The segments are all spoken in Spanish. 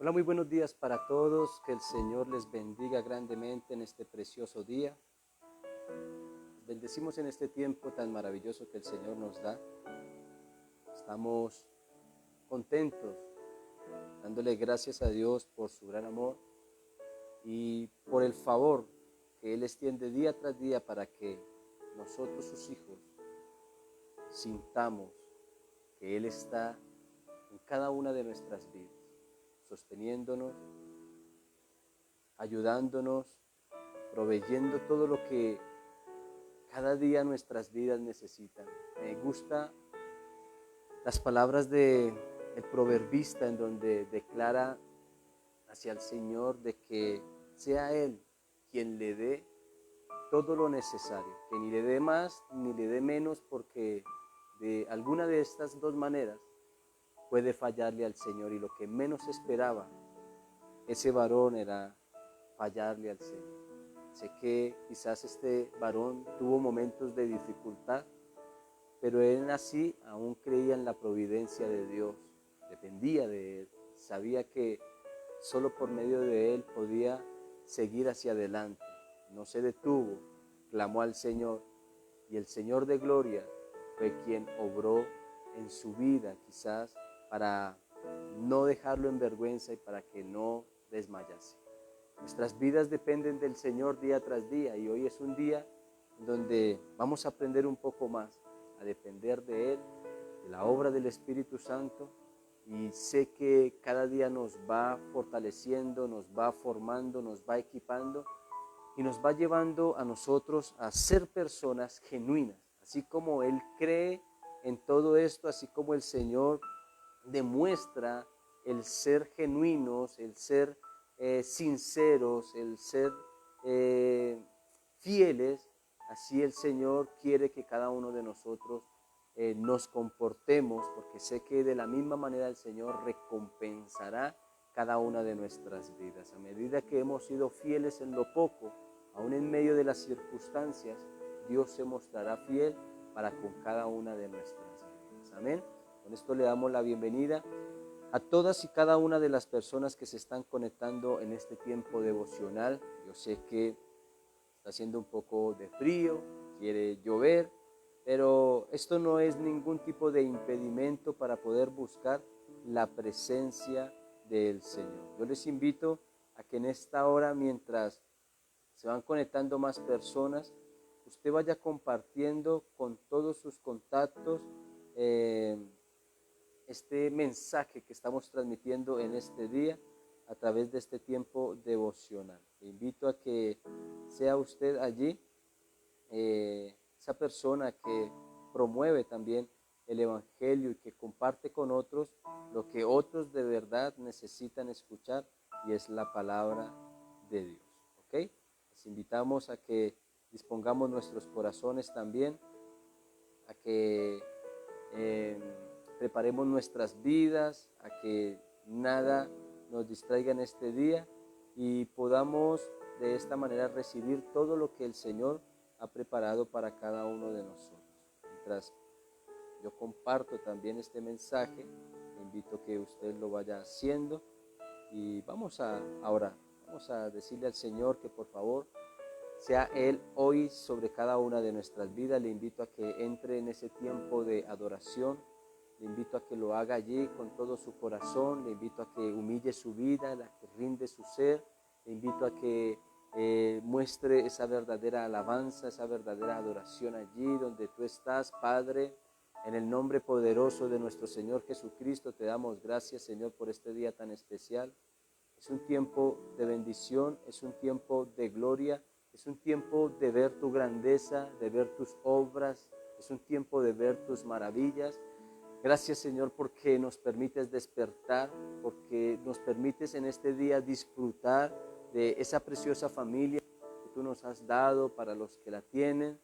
Hola, muy buenos días para todos. Que el Señor les bendiga grandemente en este precioso día. Bendecimos en este tiempo tan maravilloso que el Señor nos da. Estamos contentos, dándole gracias a Dios por su gran amor y por el favor que Él extiende día tras día para que nosotros, sus hijos, sintamos que Él está en cada una de nuestras vidas, sosteniéndonos, ayudándonos, proveyendo todo lo que cada día nuestras vidas necesitan. Me gusta las palabras de el proverbista en donde declara hacia el Señor de que sea Él quien le dé todo lo necesario, que ni le dé más ni le dé menos, porque de alguna de estas dos maneras puede fallarle al Señor, y lo que menos esperaba ese varón era fallarle al Señor. Sé que quizás este varón tuvo momentos de dificultad, pero él así aún creía en la providencia de Dios, dependía de Él, sabía que solo por medio de Él podía seguir hacia adelante. No se detuvo, clamó al Señor, y el Señor de gloria fue quien obró en su vida, quizás para no dejarlo en vergüenza y para que no desmayase. Nuestras vidas dependen del Señor día tras día, y hoy es un día donde vamos a aprender un poco más a depender de Él, de la obra del Espíritu Santo, y sé que cada día nos va fortaleciendo, nos va formando, nos va equipando y nos va llevando a nosotros a ser personas genuinas, así como Él cree en todo esto, así como el Señor demuestra el ser genuinos, el ser sinceros, el ser fieles. Así el Señor quiere que cada uno de nosotros nos comportemos, porque sé que de la misma manera el Señor recompensará cada una de nuestras vidas. A medida que hemos sido fieles en lo poco, aún en medio de las circunstancias, Dios se mostrará fiel para con cada una de nuestras vidas. Amén. Con esto le damos la bienvenida a todas y cada una de las personas que se están conectando en este tiempo devocional. Yo sé que está haciendo un poco de frío, quiere llover, pero esto no es ningún tipo de impedimento para poder buscar la presencia del Señor. Yo les invito a que en esta hora, mientras se van conectando más personas, usted vaya compartiendo con todos sus contactos este mensaje que estamos transmitiendo en este día a través de este tiempo devocional. Le invito a que sea usted allí esa persona que promueve también el Evangelio y que comparte con otros lo que otros de verdad necesitan escuchar, y es la palabra de Dios. ¿Ok? Les invitamos a que dispongamos nuestros corazones también, a que eh, preparemos nuestras vidas, a que nada nos distraiga en este día y podamos de esta manera recibir todo lo que el Señor ha preparado para cada uno de nosotros. Mientras yo comparto también este mensaje, le invito a que usted lo vaya haciendo y vamos a orar. Vamos a decirle al Señor que por favor sea Él hoy sobre cada una de nuestras vidas. Le invito a que entre en ese tiempo de adoración. Le invito a que lo haga allí con todo su corazón. Le invito a que humille su vida, a que rinde su ser. Le invito a que muestre esa verdadera alabanza, esa verdadera adoración allí donde tú estás, Padre. En el nombre poderoso de nuestro Señor Jesucristo te damos gracias, Señor, por este día tan especial. Es un tiempo de bendición, es un tiempo de gloria, es un tiempo de ver tu grandeza, de ver tus obras, es un tiempo de ver tus maravillas. Gracias, Señor, porque nos permites despertar, porque nos permites en este día disfrutar de esa preciosa familia que tú nos has dado para los que la tienen.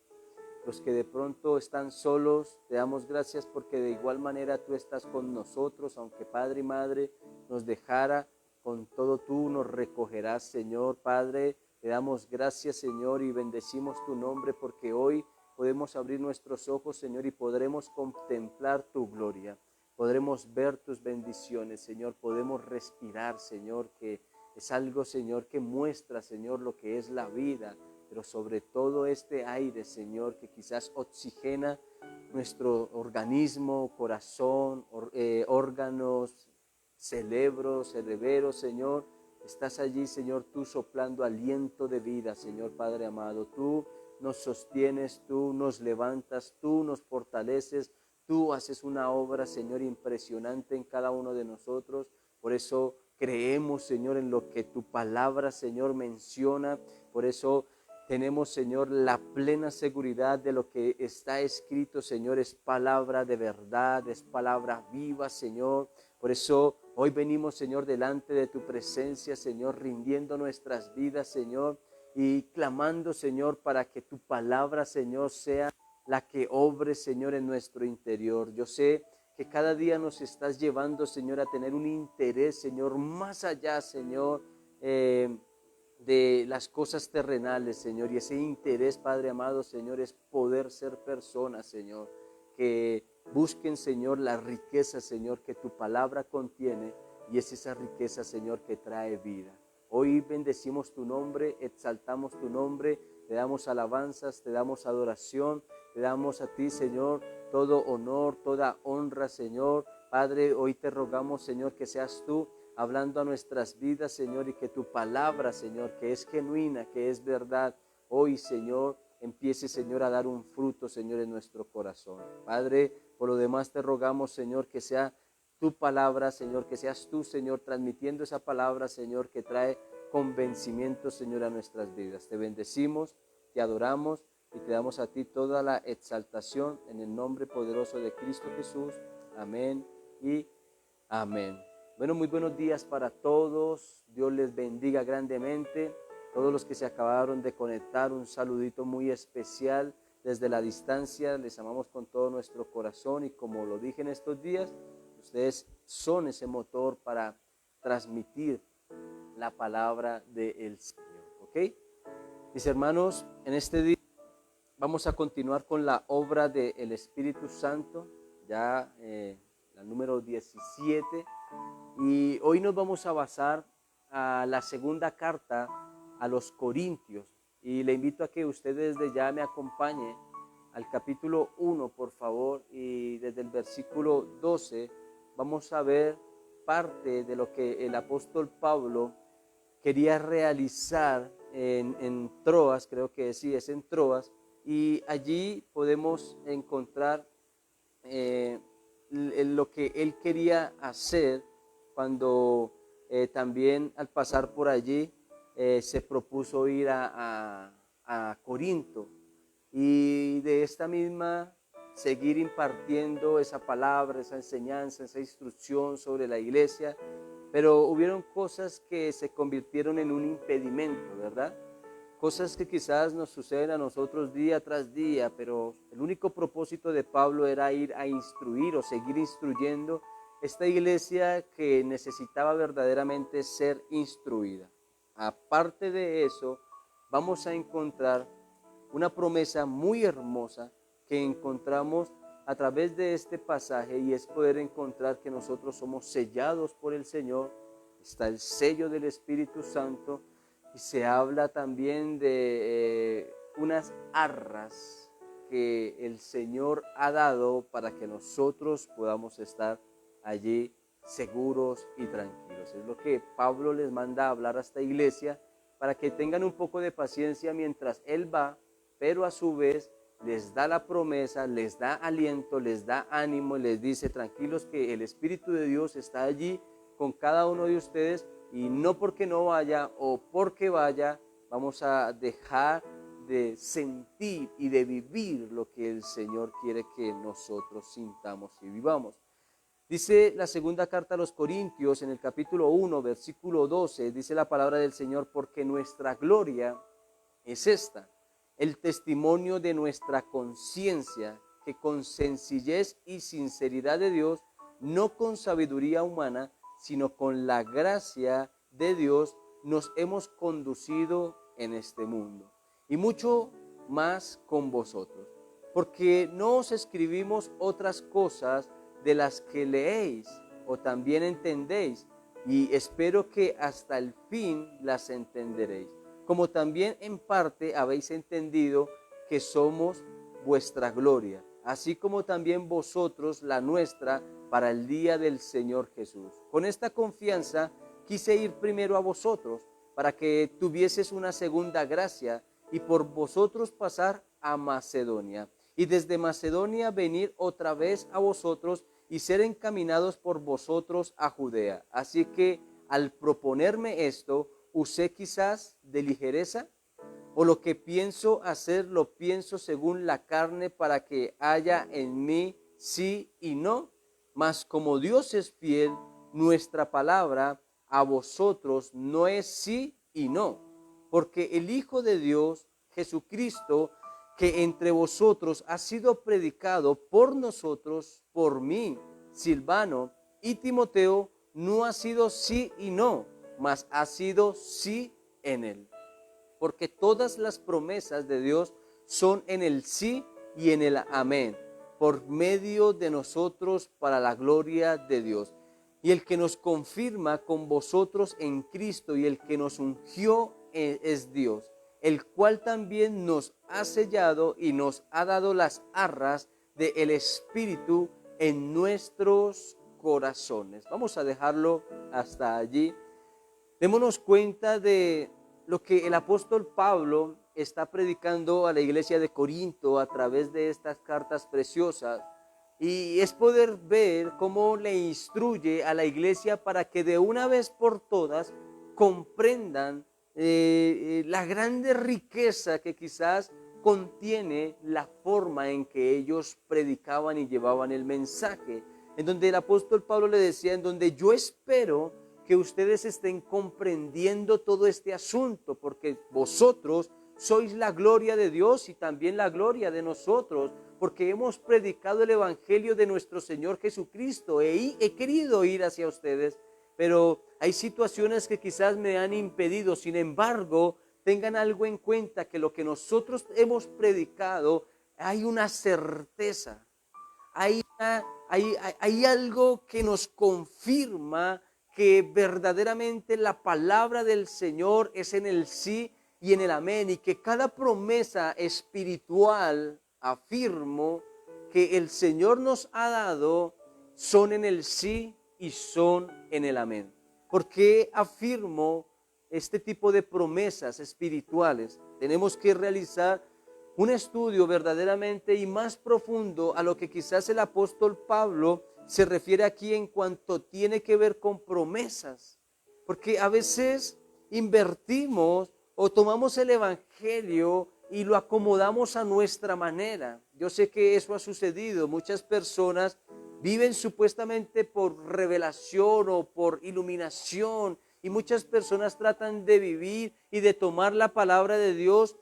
Los que de pronto están solos, te damos gracias porque de igual manera tú estás con nosotros, aunque padre y madre nos dejara, con todo tú nos recogerás, Señor. Padre, te damos gracias, Señor, y bendecimos tu nombre porque hoy podemos abrir nuestros ojos, Señor, y podremos contemplar tu gloria. podremos ver tus bendiciones, Señor, podemos respirar, Señor, que es algo, Señor, que muestra, Señor, lo que es la vida, pero sobre todo este aire, Señor, que quizás oxigena nuestro organismo, corazón, órganos, cerebro, Señor. Estás allí, Señor, tú soplando aliento de vida, Señor Padre amado. Tú nos sostienes, tú nos levantas, tú nos fortaleces, tú haces una obra, Señor, impresionante en cada uno de nosotros. Por eso creemos, Señor, en lo que tu palabra, Señor, menciona. Por eso tenemos, Señor, la plena seguridad de lo que está escrito, Señor, es palabra de verdad, es palabra viva, Señor. Por eso hoy venimos, Señor, delante de tu presencia, Señor, rindiendo nuestras vidas, Señor, y clamando, Señor, para que tu palabra, Señor, sea la que obre, Señor, en nuestro interior. Yo sé que cada día nos estás llevando, Señor, a tener un interés, Señor, más allá, Señor, de las cosas terrenales, Señor, y ese interés, Padre amado, Señor, es poder ser personas, Señor, que busquen, Señor, la riqueza, Señor, que tu palabra contiene, y es esa riqueza, Señor, que trae vida. Hoy bendecimos tu nombre, exaltamos tu nombre, te damos alabanzas, te damos adoración, te damos a ti, Señor, todo honor, toda honra, Señor. Padre, hoy te rogamos, Señor, que seas tú hablando a nuestras vidas, Señor, y que tu palabra, Señor, que es genuina, que es verdad, hoy, Señor, empiece, Señor, a dar un fruto, Señor, en nuestro corazón. Padre, por lo demás te rogamos, Señor, que sea tu palabra, Señor, que seas tú, Señor, transmitiendo esa palabra, Señor, que trae convencimiento, Señor, a nuestras vidas. Te bendecimos, te adoramos y te damos a ti toda la exaltación en el nombre poderoso de Cristo Jesús. Amén y amén. Bueno, muy buenos días para todos. Dios les bendiga grandemente. Todos los que se acabaron de conectar, un saludito muy especial desde la distancia. Les amamos con todo nuestro corazón y como lo dije en estos días, ustedes son ese motor para transmitir la palabra del Señor. ¿Ok? Mis hermanos, en este día vamos a continuar con la obra del Espíritu Santo, ya la número 17. Y hoy nos vamos a basar a la segunda carta a los Corintios. Y le invito a que usted desde ya me acompañe al capítulo 1, por favor. Y desde el versículo 12 vamos a ver parte de lo que el apóstol Pablo quería realizar en Troas, creo que sí, es en Troas. Y allí podemos encontrar lo que él quería hacer cuando también al pasar por allí se propuso ir a Corinto y de esta misma seguir impartiendo esa palabra, esa enseñanza, esa instrucción sobre la iglesia, pero hubieron cosas que se convirtieron en un impedimento, ¿verdad? Cosas que quizás nos suceden a nosotros día tras día, pero el único propósito de Pablo era ir a instruir o seguir instruyendo esta iglesia que necesitaba verdaderamente ser instruida. Aparte de eso, vamos a encontrar una promesa muy hermosa que encontramos a través de este pasaje, y es poder encontrar que nosotros somos sellados por el Señor. Está el sello del Espíritu Santo. Y se habla también de unas arras que el Señor ha dado para que nosotros podamos estar allí seguros y tranquilos. Es lo que Pablo les manda a hablar a esta iglesia para que tengan un poco de paciencia mientras Él va, pero a su vez les da la promesa, les da aliento, les da ánimo, les dice tranquilos que el Espíritu de Dios está allí con cada uno de ustedes. Y no porque no vaya o porque vaya, vamos a dejar de sentir y de vivir lo que el Señor quiere que nosotros sintamos y vivamos. Dice la segunda carta a los Corintios en el capítulo 1, versículo 12, dice la palabra del Señor: porque nuestra gloria es esta, el testimonio de nuestra conciencia, que con sencillez y sinceridad de Dios, no con sabiduría humana, sino con la gracia de Dios, nos hemos conducido en este mundo. Y mucho más con vosotros, porque no os escribimos otras cosas de las que leéis o también entendéis, y espero que hasta el fin las entenderéis, como también en parte habéis entendido que somos vuestra gloria, así como también vosotros la nuestra para el día del Señor Jesús. Con esta confianza quise ir primero a vosotros, para que tuvieses una segunda gracia, y por vosotros pasar a Macedonia, y desde Macedonia venir otra vez a vosotros, y ser encaminados por vosotros a Judea. Así que al proponerme esto, ¿usé quizás de ligereza? ¿O lo que pienso hacer lo pienso según la carne, para que haya en mí sí y no? Mas como Dios es fiel, nuestra palabra a vosotros no es sí y no, porque el Hijo de Dios, Jesucristo, que entre vosotros ha sido predicado por nosotros, por mí, Silvano y Timoteo, no ha sido sí y no, mas ha sido sí en él. Porque todas las promesas de Dios son en el sí y en el amén, por medio de nosotros para la gloria de Dios. Y el que nos confirma con vosotros en Cristo y el que nos ungió es Dios, el cual también nos ha sellado y nos ha dado las arras del Espíritu en nuestros corazones. Vamos a dejarlo hasta allí. Démonos cuenta de lo que el apóstol Pablo está predicando a la iglesia de Corinto a través de estas cartas preciosas, y es poder ver cómo le instruye a la iglesia para que de una vez por todas comprendan la grande riqueza que quizás contiene la forma en que ellos predicaban y llevaban el mensaje, en donde el apóstol Pablo le decía, en donde yo espero que ustedes estén comprendiendo todo este asunto, porque vosotros sois la gloria de Dios y también la gloria de nosotros, porque hemos predicado el evangelio de nuestro Señor Jesucristo. He querido ir hacia ustedes, pero hay situaciones que quizás me han impedido. Sin embargo, tengan algo en cuenta, que lo que nosotros hemos predicado, hay una certeza, hay algo que nos confirma que verdaderamente la palabra del Señor es en el sí y en el amén, y que cada promesa espiritual, afirmo, que el Señor nos ha dado, son en el sí y son en el amén. ¿Por qué afirmo este tipo de promesas espirituales? Tenemos que realizar un estudio verdaderamente y más profundo a lo que quizás el apóstol Pablo se refiere aquí en cuanto tiene que ver con promesas, porque a veces invertimos o tomamos el evangelio y lo acomodamos a nuestra manera. Yo sé que eso ha sucedido. Muchas personas viven supuestamente por revelación o por iluminación, y muchas personas tratan de vivir y de tomar la palabra de Dios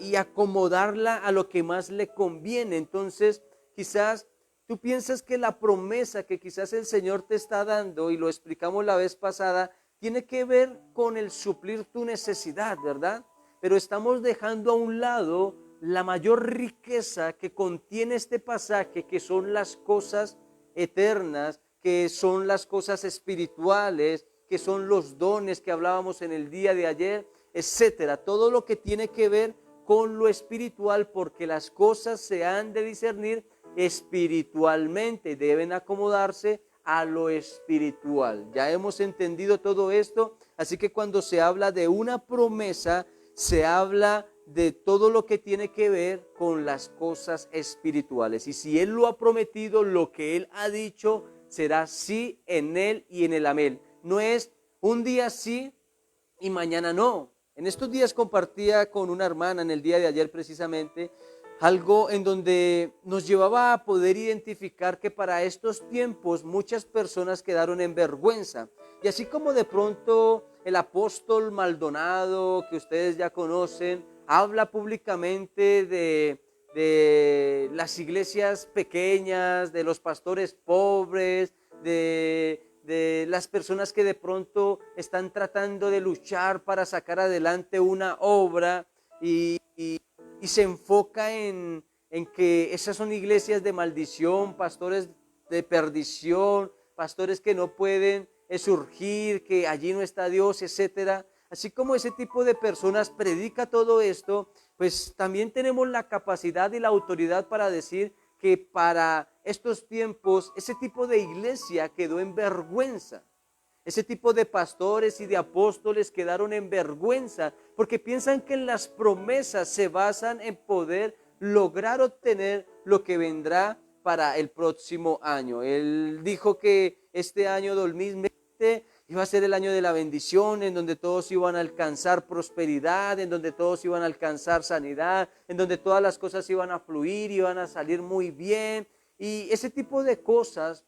y acomodarla a lo que más le conviene. Entonces, quizás tú piensas que la promesa que quizás el Señor te está dando, y lo explicamos la vez pasada, tiene que ver con el suplir tu necesidad, ¿verdad? Pero estamos dejando a un lado la mayor riqueza que contiene este pasaje, que son las cosas eternas, que son las cosas espirituales, que son los dones que hablábamos en el día de ayer, etcétera. Todo lo que tiene que ver con lo espiritual, porque las cosas se han de discernir espiritualmente, deben acomodarse a lo espiritual. Ya hemos entendido todo esto, así que cuando se habla de una promesa, se habla de todo lo que tiene que ver con las cosas espirituales. Y si Él lo ha prometido, lo que Él ha dicho será sí en Él y en el amén. No es un día sí y mañana no. En estos días compartía con una hermana, en el día de ayer precisamente, algo en donde nos llevaba a poder identificar que para estos tiempos muchas personas quedaron en vergüenza. Y así como de pronto el apóstol Maldonado, que ustedes ya conocen, habla públicamente de las iglesias pequeñas, de los pastores pobres, de las personas que de pronto están tratando de luchar para sacar adelante una obra, y se enfoca en que esas son iglesias de maldición, pastores de perdición, pastores que no pueden surgir, que allí no está Dios, etcétera. Así como ese tipo de personas predica todo esto, pues también tenemos la capacidad y la autoridad para decir que para estos tiempos ese tipo de iglesia quedó en vergüenza. Ese tipo de pastores y de apóstoles quedaron en vergüenza porque piensan que las promesas se basan en poder lograr obtener lo que vendrá para el próximo año. Él dijo que este año 2020 iba a ser el año de la bendición, en donde todos iban a alcanzar prosperidad, en donde todos iban a alcanzar sanidad, en donde todas las cosas iban a fluir, iban a salir muy bien. Y ese tipo de cosas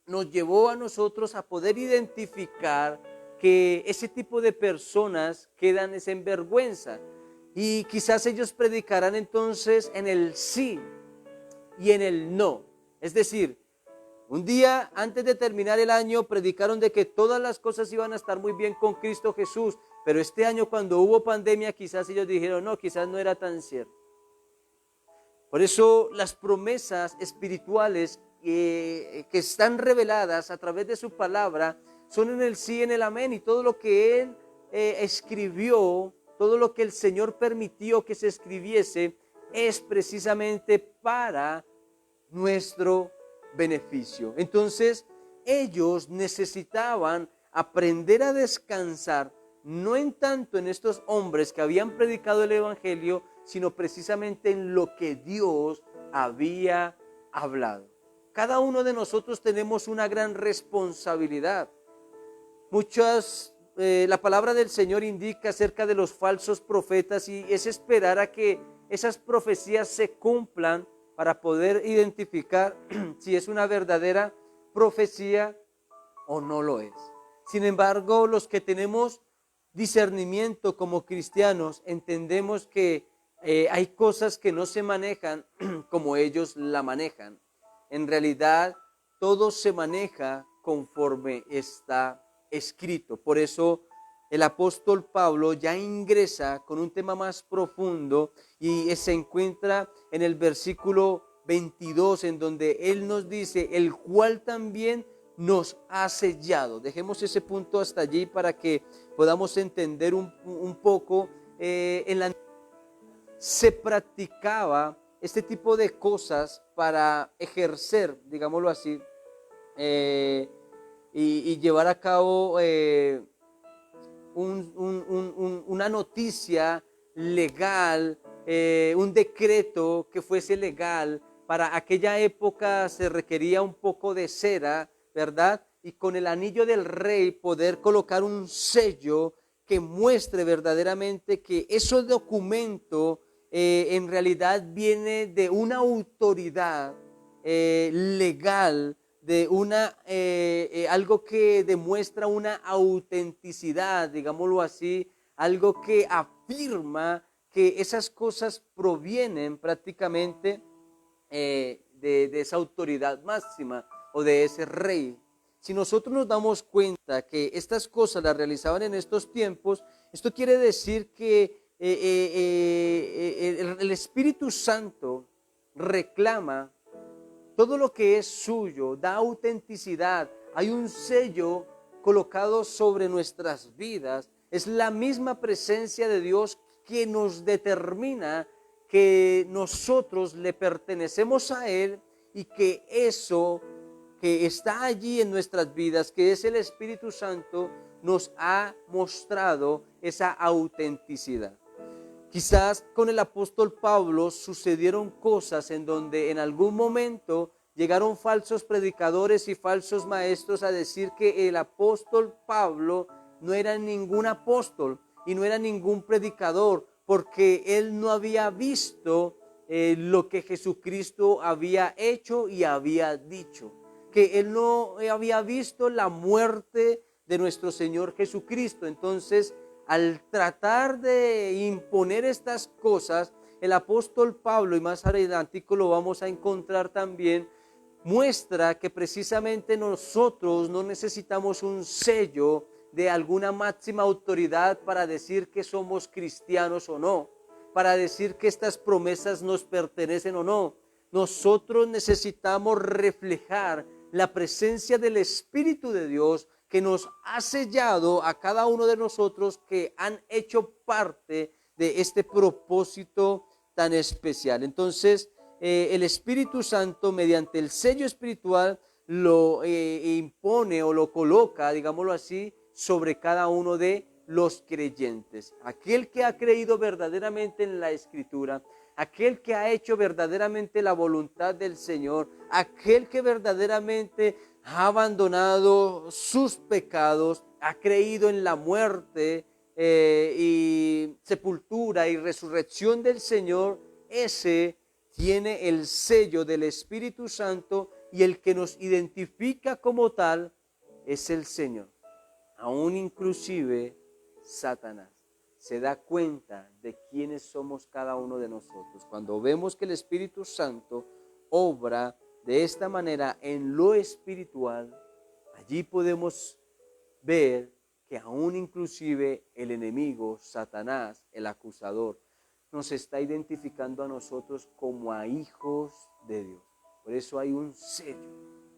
nos llevó a nosotros a poder identificar que ese tipo de personas quedan en vergüenza. Y quizás ellos predicarán entonces en el sí y en el no. Es decir, un día antes de terminar el año predicaron de que todas las cosas iban a estar muy bien con Cristo Jesús, pero este año cuando hubo pandemia quizás ellos dijeron, no, quizás no era tan cierto. Por eso las promesas espirituales que están reveladas a través de su palabra son en el sí y en el amén, y todo lo que Él escribió, todo lo que el Señor permitió que se escribiese es precisamente para nuestro beneficio. Entonces ellos necesitaban aprender a descansar, no en tanto en estos hombres que habían predicado el evangelio, sino precisamente en lo que Dios había hablado. Cada uno de nosotros tenemos una gran responsabilidad. La palabra del Señor indica acerca de los falsos profetas, y es esperar a que esas profecías se cumplan para poder identificar si es una verdadera profecía o no lo es. Sin embargo, los que tenemos discernimiento como cristianos entendemos que hay cosas que no se manejan como ellos la manejan. En realidad, todo se maneja conforme está escrito. Por eso el apóstol Pablo ya ingresa con un tema más profundo y se encuentra en el versículo 22, en donde él nos dice, el cual también nos ha sellado. Dejemos ese punto hasta allí para que podamos entender un poco. Se practicaba este tipo de cosas para ejercer, digámoslo así, y llevar a cabo una noticia legal, un decreto que fuese legal. Para aquella época se requería un poco de cera, ¿verdad? Y con el anillo del rey poder colocar un sello que muestre verdaderamente que ese documento en realidad viene de una autoridad legal, de algo que demuestra una autenticidad, digámoslo así, algo que afirma que esas cosas provienen prácticamente de esa autoridad máxima o de ese rey. Si nosotros nos damos cuenta que estas cosas las realizaban en estos tiempos, esto quiere decir que el Espíritu Santo reclama todo lo que es suyo, da autenticidad. Hay un sello colocado sobre nuestras vidas. Es la misma presencia de Dios que nos determina que nosotros le pertenecemos a Él y que eso que está allí en nuestras vidas, que es el Espíritu Santo, nos ha mostrado esa autenticidad. Quizás con el apóstol Pablo sucedieron cosas en donde en algún momento llegaron falsos predicadores y falsos maestros a decir que el apóstol Pablo no era ningún apóstol y no era ningún predicador, porque él no había visto lo que Jesucristo había hecho y había dicho, que él no había visto la muerte de nuestro Señor Jesucristo. Entonces, al tratar de imponer estas cosas, el apóstol Pablo, y más adelante lo vamos a encontrar también, muestra que precisamente nosotros no necesitamos un sello de alguna máxima autoridad para decir que somos cristianos o no, para decir que estas promesas nos pertenecen o no. Nosotros necesitamos reflejar la presencia del Espíritu de Dios que nos ha sellado a cada uno de nosotros que han hecho parte de este propósito tan especial. Entonces, el Espíritu Santo, mediante el sello espiritual, lo impone o lo coloca, digámoslo así, sobre cada uno de los creyentes. Aquel que ha creído verdaderamente en la Escritura, aquel que ha hecho verdaderamente la voluntad del Señor, aquel que verdaderamente ha abandonado sus pecados, ha creído en la muerte y sepultura y resurrección del Señor, ese tiene el sello del Espíritu Santo, y el que nos identifica como tal es el Señor. Aún inclusive Satanás se da cuenta de quiénes somos cada uno de nosotros. Cuando vemos que el Espíritu Santo obra de esta manera en lo espiritual, allí podemos ver que aún inclusive el enemigo, Satanás, el acusador, nos está identificando a nosotros como a hijos de Dios. Por eso hay un sello,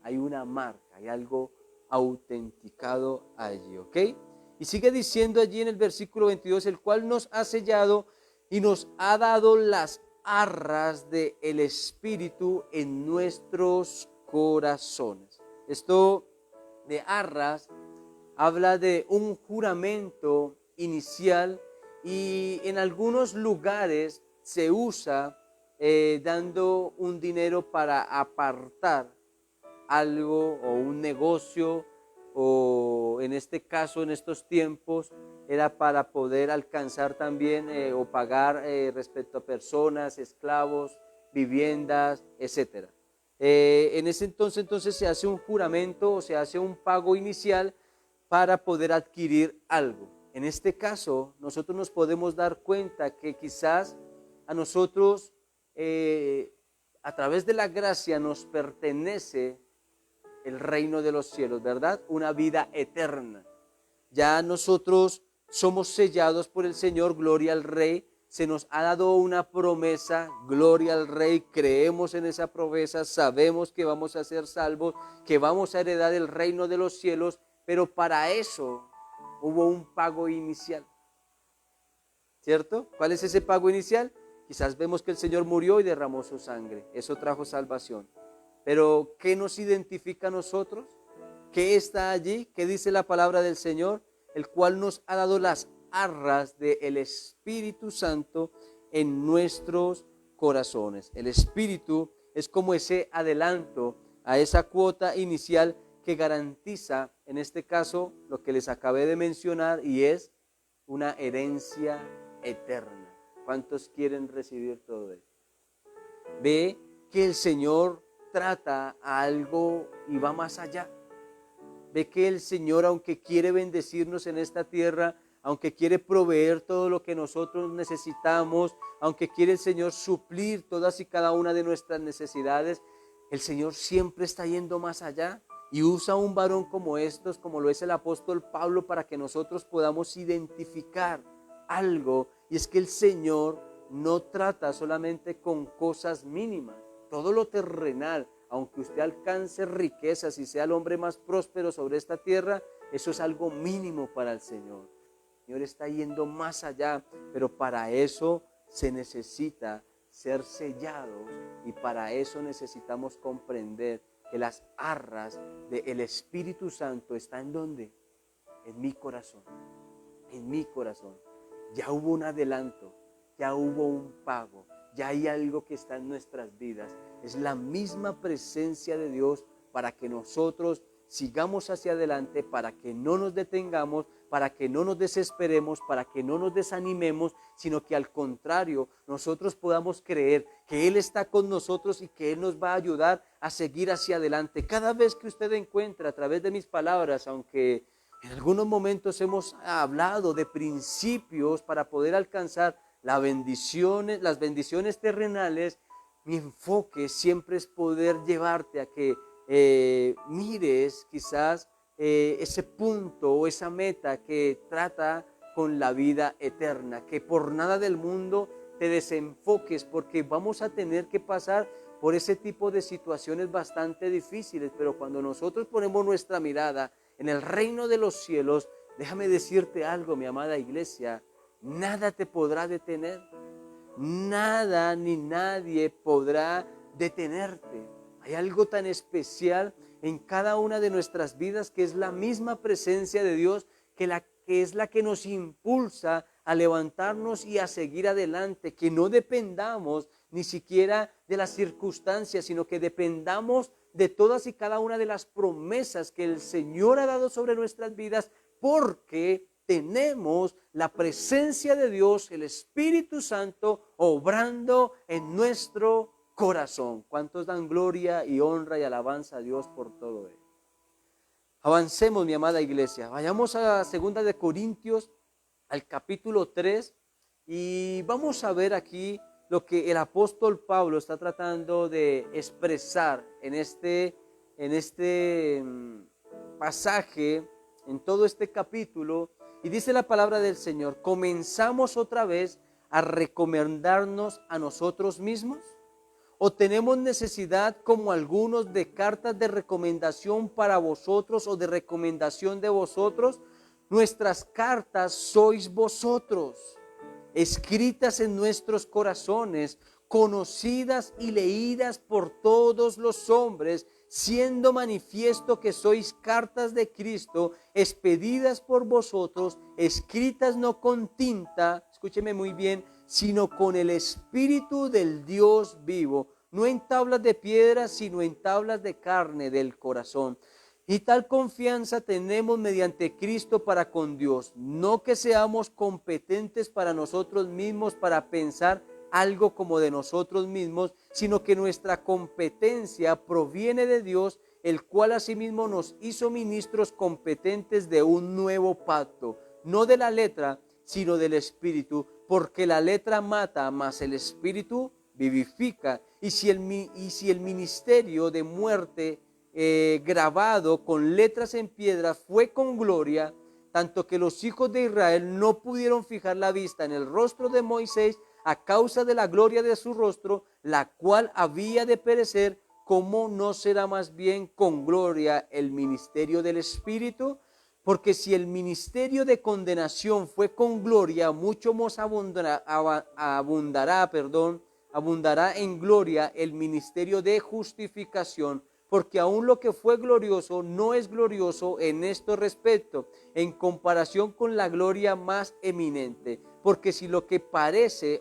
hay una marca, hay algo autenticado allí, ¿ok? Y sigue diciendo allí en el versículo 22, el cual nos ha sellado y nos ha dado las arras del Espíritu en nuestros corazones. Esto de arras habla de un juramento inicial y en algunos lugares se usa dando un dinero para apartar algo o un negocio, o en este caso, en estos tiempos, era para poder alcanzar también o pagar respecto a personas, esclavos, viviendas, etcétera. En ese entonces se hace un juramento o se hace un pago inicial para poder adquirir algo. En este caso, nosotros nos podemos dar cuenta que quizás a nosotros, a través de la gracia, nos pertenece el reino de los cielos, ¿verdad? Una vida eterna. Ya nosotros somos sellados por el Señor, gloria al Rey. Se nos ha dado una promesa, gloria al Rey. Creemos en esa promesa, sabemos que vamos a ser salvos, que vamos a heredar el reino de los cielos, pero para eso hubo un pago inicial, ¿cierto? ¿Cuál es ese pago inicial? Quizás vemos que el Señor murió y derramó su sangre. Eso trajo salvación. Pero ¿qué nos identifica a nosotros? ¿Qué está allí? ¿Qué dice la palabra del Señor? El cual nos ha dado las arras del Espíritu Santo en nuestros corazones. El Espíritu es como ese adelanto a esa cuota inicial que garantiza, en este caso, lo que les acabé de mencionar, y es una herencia eterna. ¿Cuántos quieren recibir todo esto? Ve que el Señor trata a algo y va más allá. Ve que el Señor, aunque quiere bendecirnos en esta tierra, aunque quiere proveer todo lo que nosotros necesitamos, aunque quiere el Señor suplir todas y cada una de nuestras necesidades, el Señor siempre está yendo más allá y usa un varón como estos, como lo es el apóstol Pablo, para que nosotros podamos identificar algo, y es que el Señor no trata solamente con cosas mínimas. Todo lo terrenal, aunque usted alcance riquezas y sea el hombre más próspero sobre esta tierra, eso es algo mínimo para el Señor. El Señor está yendo más allá, pero para eso se necesita ser sellados, y para eso necesitamos comprender que las arras del Espíritu Santo están ¿en dónde? En mi corazón, en mi corazón. Ya hubo un adelanto, ya hubo un pago, ya hay algo que está en nuestras vidas. Es la misma presencia de Dios para que nosotros sigamos hacia adelante, para que no nos detengamos, para que no nos desesperemos, para que no nos desanimemos, sino que al contrario, nosotros podamos creer que Él está con nosotros y que Él nos va a ayudar a seguir hacia adelante. Cada vez que usted encuentra a través de mis palabras, aunque en algunos momentos hemos hablado de principios para poder alcanzar las bendiciones terrenales, mi enfoque siempre es poder llevarte a que mires quizás ese punto o esa meta que trata con la vida eterna, que por nada del mundo te desenfoques, porque vamos a tener que pasar por ese tipo de situaciones bastante difíciles, pero cuando nosotros ponemos nuestra mirada en el reino de los cielos, déjame decirte algo, mi amada iglesia, nada te podrá detener, nada ni nadie podrá detenerte. Hay algo tan especial en cada una de nuestras vidas que es la misma presencia de Dios, que es la que nos impulsa a levantarnos y a seguir adelante, que no dependamos ni siquiera de las circunstancias, sino que dependamos de todas y cada una de las promesas que el Señor ha dado sobre nuestras vidas, porque tenemos la presencia de Dios, el Espíritu Santo, obrando en nuestro corazón. ¿Cuántos dan gloria y honra y alabanza a Dios por todo ello? Avancemos, mi amada iglesia. Vayamos a 2 de Corintios, al capítulo 3, y vamos a ver aquí lo que el apóstol Pablo está tratando de expresar en este pasaje, en todo este capítulo. Y dice la palabra del Señor: ¿comenzamos otra vez a recomendarnos a nosotros mismos? ¿O tenemos necesidad, como algunos, de cartas de recomendación para vosotros o de recomendación de vosotros? Nuestras cartas sois vosotros, escritas en nuestros corazones, conocidas y leídas por todos los hombres, siendo manifiesto que sois cartas de Cristo, expedidas por vosotros, escritas no con tinta, escúcheme muy bien, sino con el Espíritu del Dios vivo, no en tablas de piedra, sino en tablas de carne del corazón. Y tal confianza tenemos mediante Cristo para con Dios, no que seamos competentes para nosotros mismos para pensar algo como de nosotros mismos, sino que nuestra competencia proviene de Dios, el cual asimismo nos hizo ministros competentes de un nuevo pacto, no de la letra, sino del Espíritu, porque la letra mata, mas el Espíritu vivifica. Y si el ministerio de muerte grabado con letras en piedra fue con gloria, tanto que los hijos de Israel no pudieron fijar la vista en el rostro de Moisés a causa de la gloria de su rostro, la cual había de perecer, ¿cómo no será más bien con gloria el ministerio del Espíritu? Porque si el ministerio de condenación fue con gloria, mucho más abundará en gloria el ministerio de justificación. Porque aún lo que fue glorioso no es glorioso en este respecto, en comparación con la gloria más eminente. Porque si lo que perece,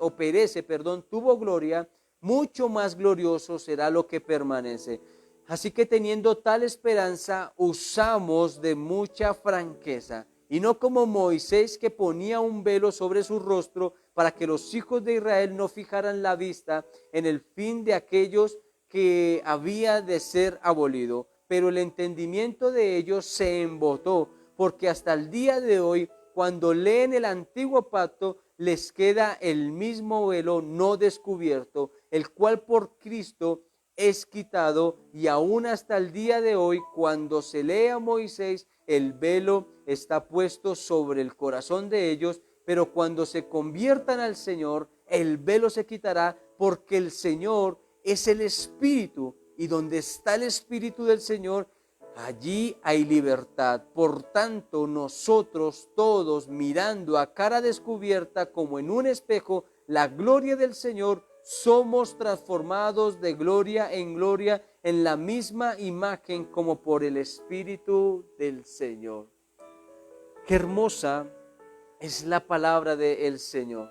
tuvo gloria, mucho más glorioso será lo que permanece. Así que teniendo tal esperanza, usamos de mucha franqueza, y no como Moisés, que ponía un velo sobre su rostro para que los hijos de Israel no fijaran la vista en el fin de aquellos que había de ser abolido, pero el entendimiento de ellos se embotó, porque hasta el día de hoy, cuando leen el antiguo pacto, les queda el mismo velo no descubierto, el cual por Cristo es quitado, y aún hasta el día de hoy, cuando se lee a Moisés, el velo está puesto sobre el corazón de ellos, pero cuando se conviertan al Señor, el velo se quitará, porque el Señor es el Espíritu, y donde está el Espíritu del Señor, allí hay libertad. Por tanto, nosotros todos, mirando a cara descubierta como en un espejo la gloria del Señor, somos transformados de gloria en gloria en la misma imagen como por el Espíritu del Señor. Qué hermosa es la palabra del Señor.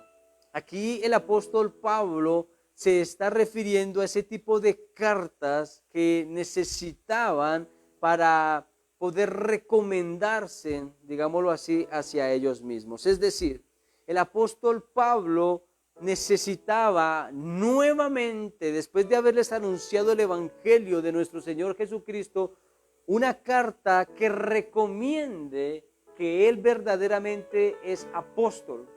Aquí el apóstol Pablo se está refiriendo a ese tipo de cartas que necesitaban para poder recomendarse, digámoslo así, hacia ellos mismos. Es decir, el apóstol Pablo necesitaba nuevamente, después de haberles anunciado el evangelio de nuestro Señor Jesucristo, una carta que recomiende que él verdaderamente es apóstol.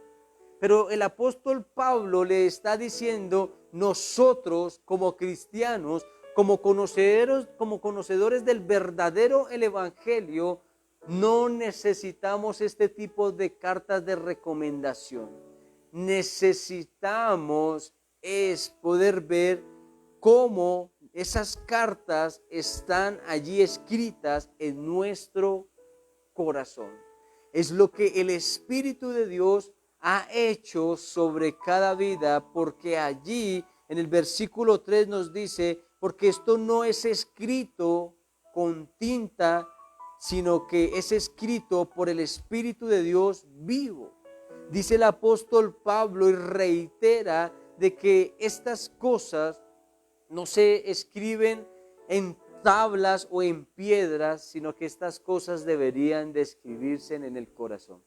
Pero el apóstol Pablo le está diciendo: nosotros como cristianos, como conocedores del verdadero evangelio, no necesitamos este tipo de cartas de recomendación. necesitamos es poder ver cómo esas cartas están allí escritas en nuestro corazón. Es lo que el Espíritu de Dios ha hecho sobre cada vida, porque allí en el versículo 3 nos dice, porque esto no es escrito con tinta, sino que es escrito por el Espíritu de Dios vivo. Dice el apóstol Pablo y reitera de que estas cosas no se escriben en tablas o en piedras, sino que estas cosas deberían de escribirse en el corazón.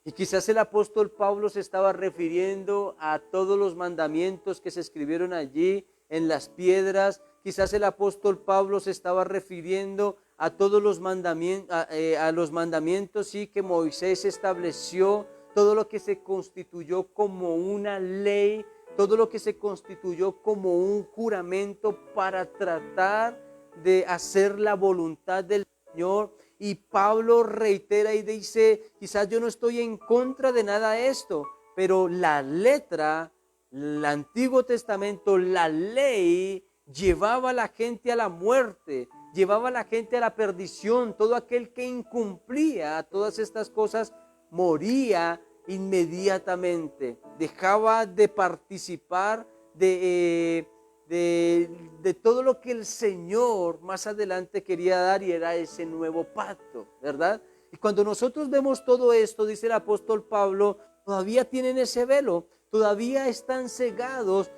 Y quizás el apóstol Pablo se estaba refiriendo a todos los mandamientos que se escribieron allí en las piedras. Quizás el apóstol Pablo se estaba refiriendo a todos los mandamientos, a los mandamientos sí, que Moisés estableció, todo lo que se constituyó como una ley, todo lo que se constituyó como un juramento para tratar de hacer la voluntad del Señor. Y Pablo reitera y dice, quizás yo no estoy en contra de nada de esto, pero la letra, el Antiguo Testamento, la ley, llevaba a la gente a la muerte, llevaba a la gente a la perdición. Todo aquel que incumplía todas estas cosas moría inmediatamente, dejaba de participar de todo lo que el Señor más adelante quería dar, y era ese nuevo pacto, ¿verdad? Y cuando nosotros vemos todo esto, dice el apóstol Pablo, todavía tienen ese velo, todavía están cegados,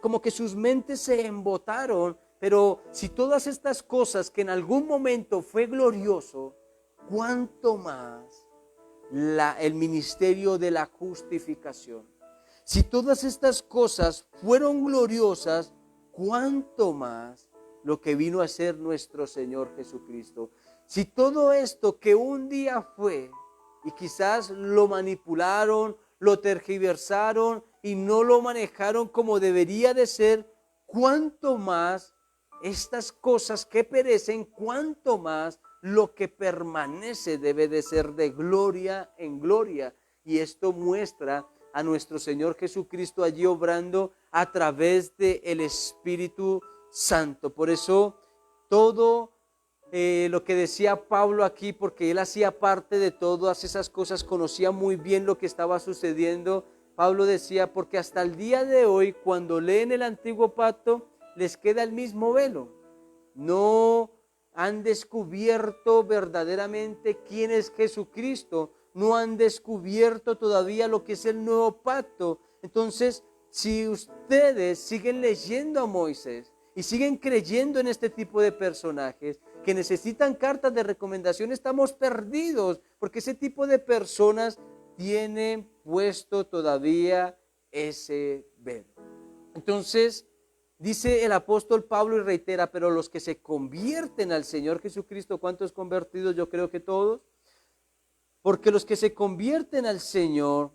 como que sus mentes se embotaron. Pero si todas estas cosas que en algún momento fue glorioso, ¿cuánto más el ministerio de la justificación? Si todas estas cosas fueron gloriosas, ¿cuánto más lo que vino a ser nuestro Señor Jesucristo? Si todo esto que un día fue, y quizás lo manipularon, lo tergiversaron y no lo manejaron como debería de ser, ¿cuánto más estas cosas que perecen, cuánto más lo que permanece debe de ser de gloria en gloria? Y esto muestra a nuestro Señor Jesucristo allí obrando a través del Espíritu Santo. Por eso todo lo que decía Pablo aquí, porque él hacía parte de todas esas cosas, conocía muy bien lo que estaba sucediendo. Pablo decía, porque hasta el día de hoy, cuando leen el Antiguo Pacto, les queda el mismo velo. No han descubierto verdaderamente quién es Jesucristo, no han descubierto todavía lo que es el nuevo pacto. Entonces, si ustedes siguen leyendo a Moisés y siguen creyendo en este tipo de personajes que necesitan cartas de recomendación, estamos perdidos, porque ese tipo de personas tienen puesto todavía ese velo. Entonces, dice el apóstol Pablo y reitera, pero los que se convierten al Señor Jesucristo, ¿cuántos convertidos? Yo creo que todos. Porque los que se convierten al Señor,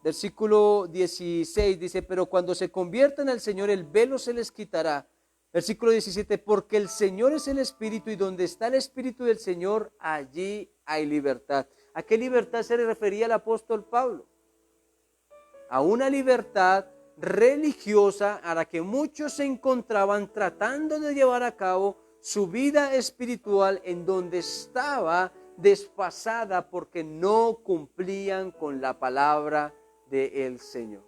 versículo 16 dice, pero cuando se conviertan al Señor, el velo se les quitará. Versículo 17, porque el Señor es el Espíritu, y donde está el Espíritu del Señor, allí hay libertad. ¿A qué libertad se le refería el apóstol Pablo? A una libertad religiosa a la que muchos se encontraban tratando de llevar a cabo su vida espiritual, en donde estaba desfasada porque no cumplían con la palabra del Señor.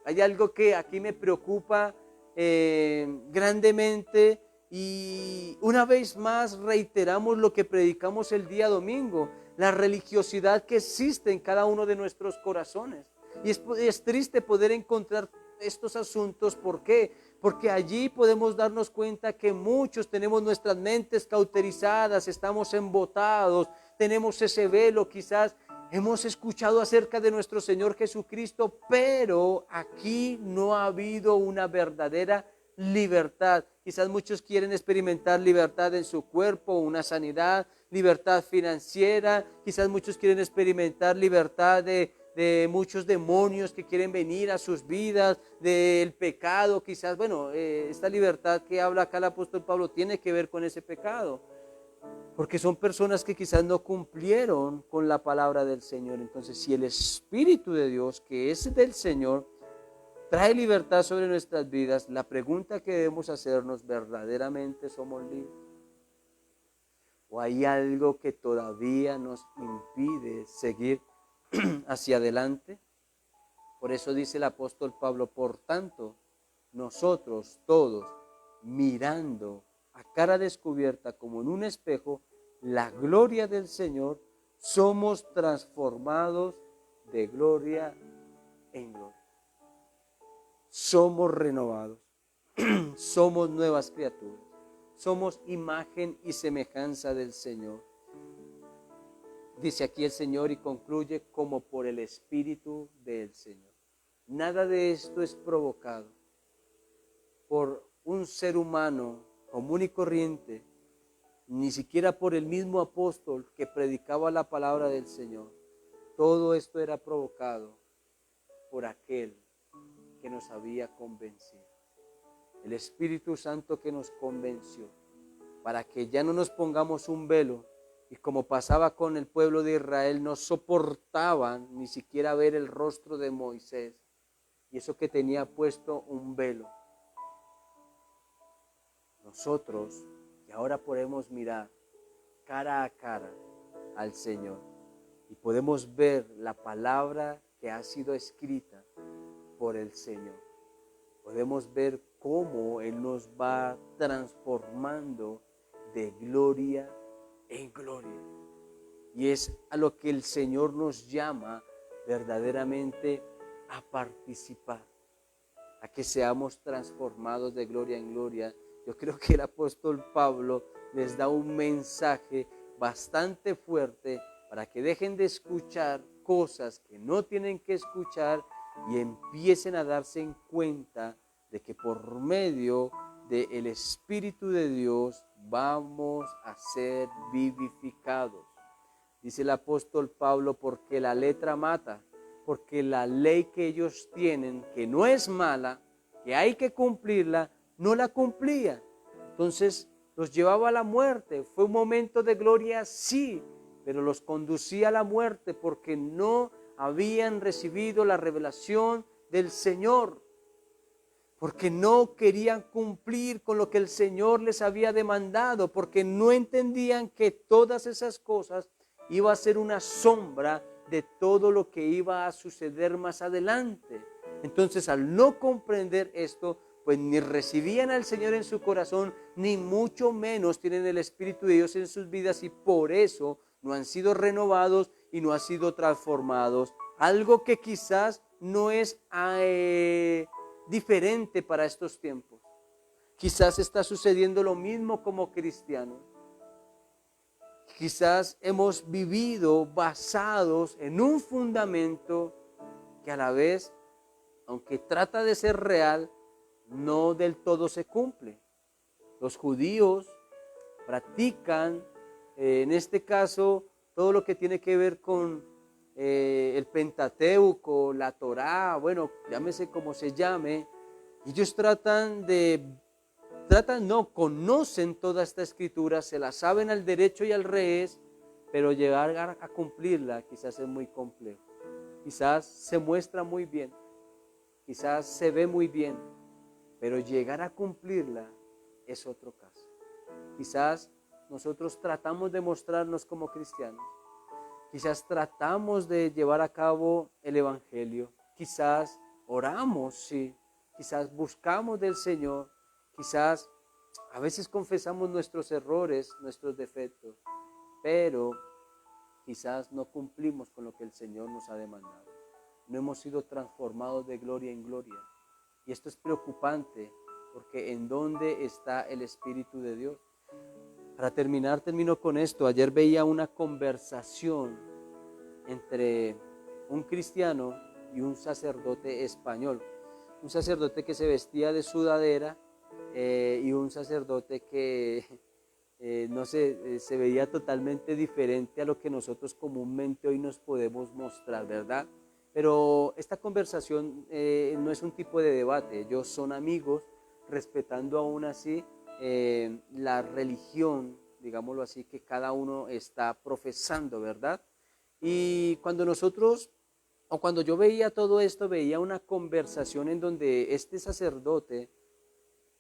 Hay algo que aquí me preocupa grandemente, y una vez más reiteramos lo que predicamos el día domingo, la religiosidad que existe en cada uno de nuestros corazones. Y es triste poder encontrar estos asuntos. ¿Por qué? Porque allí podemos darnos cuenta que muchos tenemos nuestras mentes cauterizadas, estamos embotados, tenemos ese velo, quizás hemos escuchado acerca de nuestro Señor Jesucristo, pero aquí no ha habido una verdadera libertad. Quizás muchos quieren experimentar libertad en su cuerpo, una sanidad, libertad financiera, quizás muchos quieren experimentar libertad de muchos demonios que quieren venir a sus vidas, del pecado, quizás, bueno, esta libertad que habla acá el apóstol Pablo tiene que ver con ese pecado. porque son personas que quizás no cumplieron con la palabra del Señor. Entonces, si el Espíritu de Dios, que es del Señor, trae libertad sobre nuestras vidas, la pregunta que debemos hacernos: ¿verdaderamente somos libres? ¿O hay algo que todavía nos impide seguir hacia adelante? Por eso dice el apóstol Pablo: por tanto, nosotros todos, mirando a cara descubierta como en un espejo la gloria del Señor, somos transformados de gloria en gloria. Somos renovados, somos nuevas criaturas, somos imagen y semejanza del Señor. Dice aquí el Señor y concluye: como por el Espíritu del Señor. Nada de esto es provocado por un ser humano común y corriente, ni siquiera por el mismo apóstol que predicaba la palabra del Señor. Todo esto era provocado por aquel que nos había convencido. El Espíritu Santo que nos convenció, para que ya no nos pongamos un velo, y como pasaba con el pueblo de Israel, no soportaban ni siquiera ver el rostro de Moisés, y eso que tenía puesto un velo. Nosotros, que ahora podemos mirar cara a cara al Señor y podemos ver la palabra que ha sido escrita por el Señor, podemos ver cómo Él nos va transformando de gloria en gloria. Y es a lo que el Señor nos llama verdaderamente a participar, a que seamos transformados de gloria en gloria. Yo creo que el apóstol Pablo les da un mensaje bastante fuerte para que dejen de escuchar cosas que no tienen que escuchar y empiecen a darse en cuenta de que por medio del Espíritu de Dios vamos a ser vivificados. Dice el apóstol Pablo: porque la letra mata, porque la ley que ellos tienen, que no es mala, que hay que cumplirla, no la cumplía. Entonces los llevaba a la muerte. Fue un momento de gloria, sí, pero los conducía a la muerte porque no habían recibido la revelación del Señor, porque no querían cumplir con lo que el Señor les había demandado, porque no entendían que todas esas cosas iba a ser una sombra de todo lo que iba a suceder más adelante. Entonces, al no comprender esto, pues ni recibían al Señor en su corazón, ni mucho menos tienen el Espíritu de Dios en sus vidas, y por eso no han sido renovados y no han sido transformados. Algo que quizás no es diferente para estos tiempos. Quizás está sucediendo lo mismo como cristianos. Quizás hemos vivido basados en un fundamento que a la vez, aunque trata de ser real, no del todo se cumple. Los judíos practican, en este caso, todo lo que tiene que ver con el Pentateuco, la Torá, bueno, llámese como se llame. Ellos conocen toda esta escritura, se la saben al derecho y al revés, pero llegar a cumplirla quizás es muy complejo. Quizás se muestra muy bien, quizás se ve muy bien, pero llegar a cumplirla es otro caso. Quizás nosotros tratamos de mostrarnos como cristianos, quizás tratamos de llevar a cabo el evangelio, quizás oramos, sí, quizás buscamos del Señor, quizás a veces confesamos nuestros errores, nuestros defectos, pero quizás no cumplimos con lo que el Señor nos ha demandado. No hemos sido transformados de gloria en gloria. Y esto es preocupante, porque ¿en dónde está el Espíritu de Dios? Para terminar, termino con esto. Ayer veía una conversación entre un cristiano y un sacerdote español. Un sacerdote que se vestía de sudadera y un sacerdote que se veía totalmente diferente a lo que nosotros comúnmente hoy nos podemos mostrar, ¿verdad? Pero esta conversación no es un tipo de debate. Ellos son amigos, respetando aún así la religión digámoslo así, que cada uno está profesando, ¿verdad? Y cuando nosotros, o cuando yo veía todo esto, veía una conversación en donde este sacerdote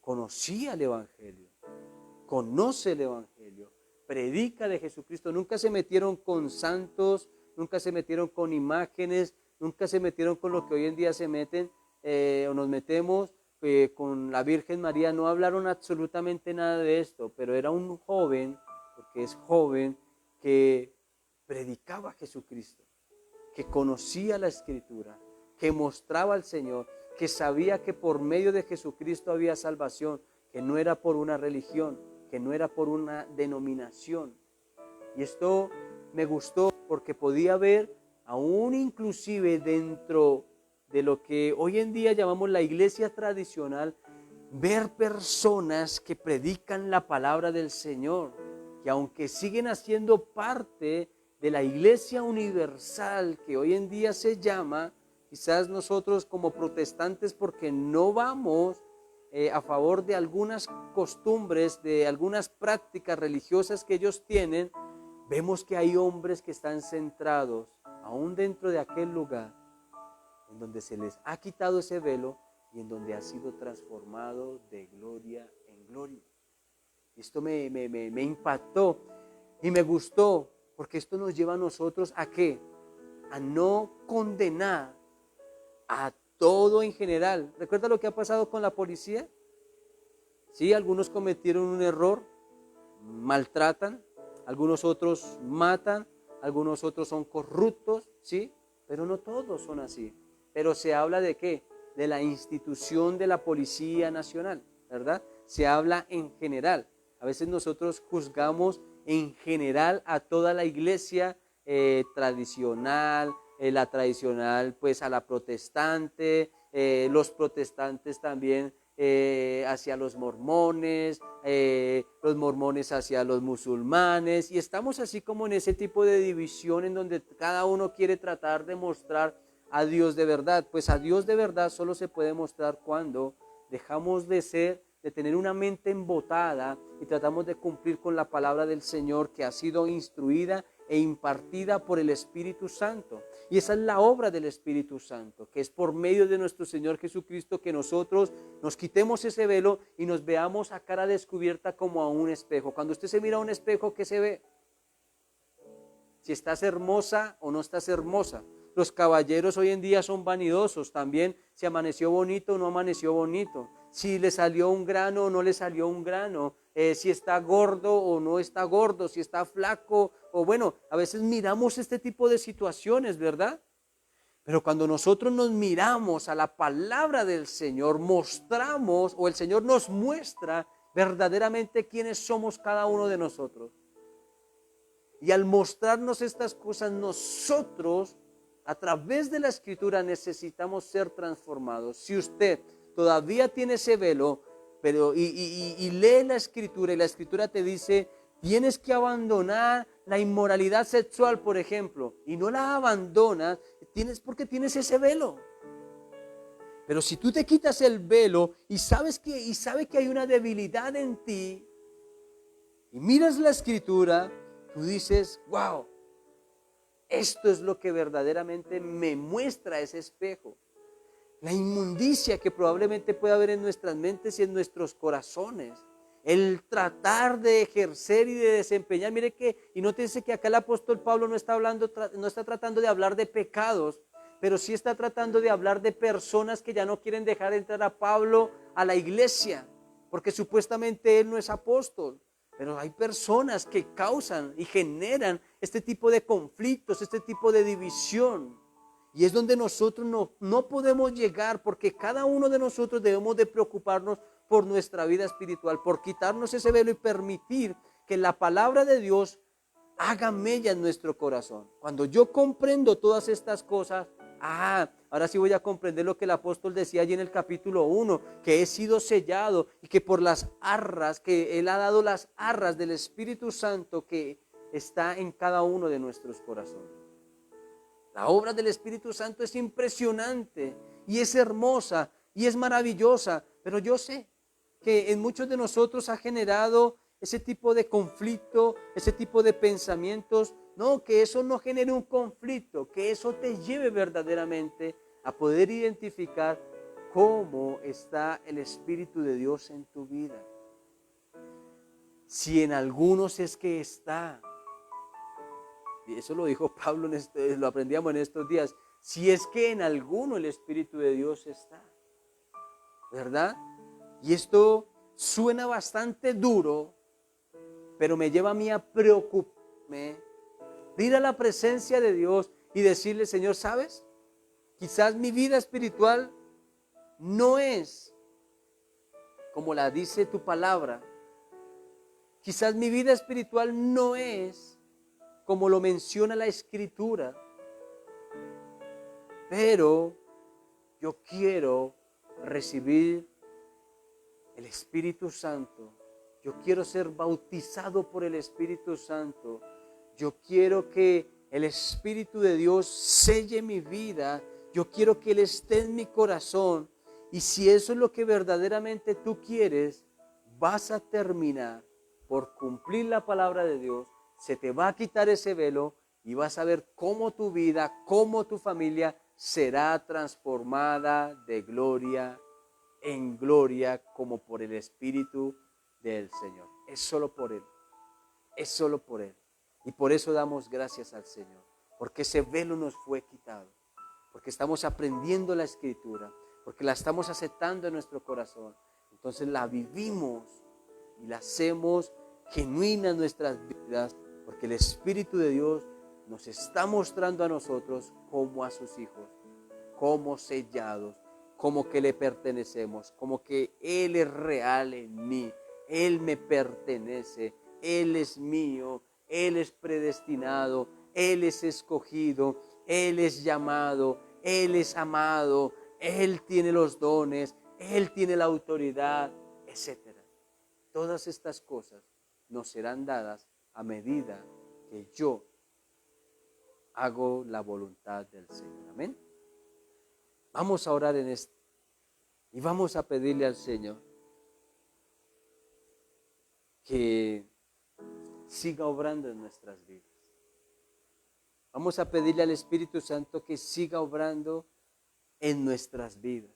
conocía el Evangelio, conoce el Evangelio, predica de Jesucristo, nunca se metieron con santos, nunca se metieron con imágenes, nunca se metieron con lo que hoy en día se meten o nos metemos con la Virgen María, no hablaron absolutamente nada de esto, pero era un joven, porque es joven, que predicaba a Jesucristo, que conocía la Escritura, que mostraba al Señor, que sabía que por medio de Jesucristo había salvación, que no era por una religión, que no era por una denominación. Y esto me gustó porque podía ver, aún inclusive dentro de lo que hoy en día llamamos la iglesia tradicional, ver personas que predican la palabra del Señor, que aunque siguen haciendo parte de la iglesia universal que hoy en día se llama, quizás nosotros como protestantes, porque no vamos a favor de algunas costumbres, de algunas prácticas religiosas que ellos tienen, vemos que hay hombres que están centrados aún dentro de aquel lugar en donde se les ha quitado ese velo y en donde ha sido transformado de gloria en gloria. Esto me impactó y me gustó, porque esto nos lleva a nosotros ¿a qué? A no condenar a todo en general. ¿Recuerda lo que ha pasado con la policía? Sí, algunos cometieron un error, maltratan, algunos otros matan, algunos otros son corruptos, ¿sí? Pero no todos son así. Pero se habla de ¿qué? De la institución de la Policía Nacional, ¿verdad? Se habla en general. A veces nosotros juzgamos en general a toda la iglesia tradicional, la tradicional pues a la protestante, los protestantes también hacia los mormones hacia los musulmanes, y estamos así como en ese tipo de división en donde cada uno quiere tratar de mostrar a Dios de verdad. Pues a Dios de verdad solo se puede mostrar cuando dejamos de tener una mente embotada y tratamos de cumplir con la palabra del Señor que ha sido instruida e impartida por el Espíritu Santo. Y esa es la obra del Espíritu Santo, que es por medio de nuestro Señor Jesucristo que nosotros nos quitemos ese velo y nos veamos a cara descubierta como a un espejo. Cuando usted se mira a un espejo, ¿qué se ve? Si estás hermosa o no estás hermosa. Los caballeros hoy en día son vanidosos también, si amaneció bonito o no amaneció bonito, si le salió un grano o no le salió un grano, si está gordo o no está gordo, si está flaco, o bueno, a veces miramos este tipo de situaciones, ¿verdad? Pero cuando nosotros nos miramos a la palabra del Señor, mostramos, o el Señor nos muestra verdaderamente quiénes somos cada uno de nosotros. Y al mostrarnos estas cosas, nosotros, a través de la Escritura, necesitamos ser transformados. Si usted todavía tiene ese velo, pero y lee la Escritura, y la Escritura te dice, tienes que abandonar la inmoralidad sexual, por ejemplo, y no la abandonas, porque tienes ese velo. Pero si tú te quitas el velo y sabes que hay una debilidad en ti, y miras la Escritura, tú dices, wow, esto es lo que verdaderamente me muestra ese espejo. La inmundicia que probablemente pueda haber en nuestras mentes y en nuestros corazones. El tratar de ejercer y de desempeñar. Mire que, y nótense que acá el apóstol Pablo no está tratando de hablar de pecados, pero sí está tratando de hablar de personas que ya no quieren dejar entrar a Pablo a la iglesia, porque supuestamente él no es apóstol. Pero hay personas que causan y generan este tipo de conflictos, este tipo de división. Y es donde nosotros no podemos llegar, porque cada uno de nosotros debemos de preocuparnos por nuestra vida espiritual, por quitarnos ese velo y permitir que la palabra de Dios haga mella en nuestro corazón. Cuando yo comprendo todas estas cosas, ahora sí voy a comprender lo que el apóstol decía allí en el capítulo 1, que he sido sellado y que por las arras, que Él ha dado las arras del Espíritu Santo que está en cada uno de nuestros corazones. La obra del Espíritu Santo es impresionante y es hermosa y es maravillosa, pero yo sé que en muchos de nosotros ha generado ese tipo de conflicto, ese tipo de pensamientos. No, que eso no genere un conflicto, que eso te lleve verdaderamente a poder identificar cómo está el Espíritu de Dios en tu vida. Si en algunos es que está, y eso lo dijo Pablo, lo aprendíamos en estos días, si es que en alguno el Espíritu de Dios está, ¿verdad? Y esto suena bastante duro, pero me lleva a mí a preocuparme, de ir a la presencia de Dios y decirle, Señor, ¿sabes? Quizás mi vida espiritual no es como la dice tu palabra. Quizás mi vida espiritual no es como lo menciona la Escritura, pero yo quiero recibir el Espíritu Santo. Yo quiero ser bautizado por el Espíritu Santo. Yo quiero que el Espíritu de Dios selle mi vida. Yo quiero que Él esté en mi corazón. Y si eso es lo que verdaderamente tú quieres, vas a terminar por cumplir la palabra de Dios. Se te va a quitar ese velo y vas a ver cómo tu vida, cómo tu familia será transformada de gloria en gloria como por el Espíritu del Señor. Es solo por Él, es solo por Él. Y por eso damos gracias al Señor, porque ese velo nos fue quitado, porque estamos aprendiendo la Escritura, porque la estamos aceptando en nuestro corazón. Entonces la vivimos y la hacemos genuina en nuestras vidas, porque el Espíritu de Dios nos está mostrando a nosotros como a sus hijos, como sellados, como que le pertenecemos, como que Él es real en mí, Él me pertenece, Él es mío, Él es predestinado, Él es escogido, Él es llamado, Él es amado, Él tiene los dones, Él tiene la autoridad, etc. Todas estas cosas nos serán dadas a medida que yo hago la voluntad del Señor. Amén. Vamos a orar en esto y vamos a pedirle al Señor que siga obrando en nuestras vidas. Vamos a pedirle al Espíritu Santo que siga obrando en nuestras vidas.